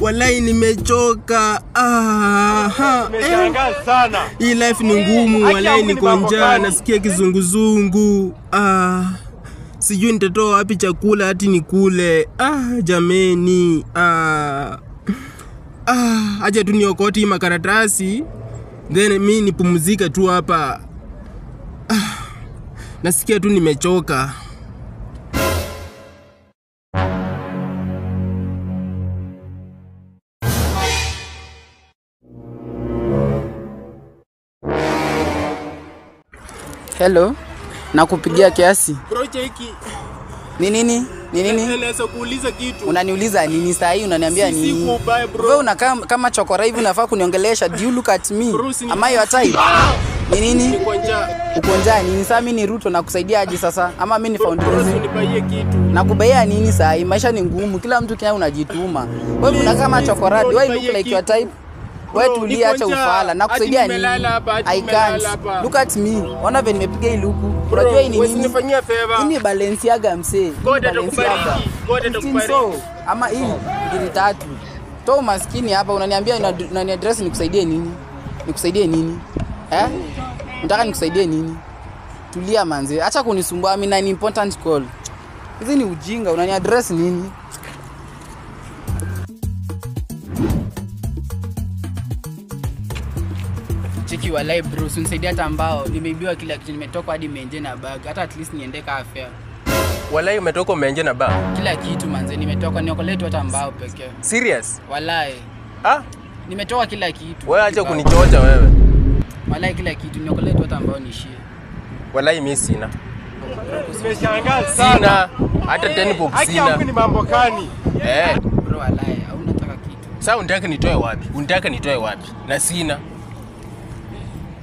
Walai nimechoka. Nimeshangaa sana. Hii life ni ngumu, walai niko njaa, nasikia kizunguzungu. Sijui nitatoa wapi chakula hati nikule. Jameni. Acha tu niokote hii makaratasi. Then mimi nipumzike tu hapa. Nasikia tu nimechoka. Hello, nakupigia kiasi. Project Ni nini? Naweza kuuliza kitu. Unaniuliza nini saa hii? Unaniambia nini? Sisi kubaya bro. Wewe unakaa kama chokora hivi, unafaa kuniongelesha. Do you look at me? Am I your type? Ni nini? Niko njaa. Uko njaa nini? Sasa mimi ni Ruto na kusaidia aje sasa? Ama mimi ni foundation? Nipaie kitu. Nakubaia nini saa hii? Maisha ni ngumu. Kila mtu kile unajituma. Wewe unakaa kama chokora. Do I look like your type? Wewe tulia, acha ufala. Nakusaidia nini? I can't. Look at me. Ona vile nimepiga hii luku. Unajua hii ni nini? Usinifanyia favor. Hii ni Balenciaga msee. God atakubariki. God atakubariki. Ama hii ni 3. Toa maskini hapa, unaniambia unani address nikusaidie nini? Nikusaidie nini? Nataka nikusaidie nini? Tulia manze. Acha kunisumbua, mimi na important call. Hizi ni ujinga, unani address nini? Cheki walai bro, unisaidia hata ambao nimeibiwa kila kitu, nimetoka hadi menje na bag. Hata at least niende afya. Walai umetoka menje na bag. Kila kitu manze, nimetoka niokolee tu hata ambao pekee. Serious? Walai. Nimetoka kila kitu. Wewe acha kunichocha wewe. Walai kila kitu niokolee tu hata ambao nishie. Walai mimi sina. Nimeshangaa sana. Sina hata 10 bob sina. Haki ni mambo gani? Bro walai, au unataka kitu? Sasa unataka nitoe wapi? Unataka nitoe wapi? Na sina.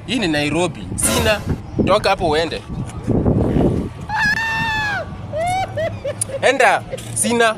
Hii ni Nairobi. Sina. Toka hapo uende. Enda. Sina.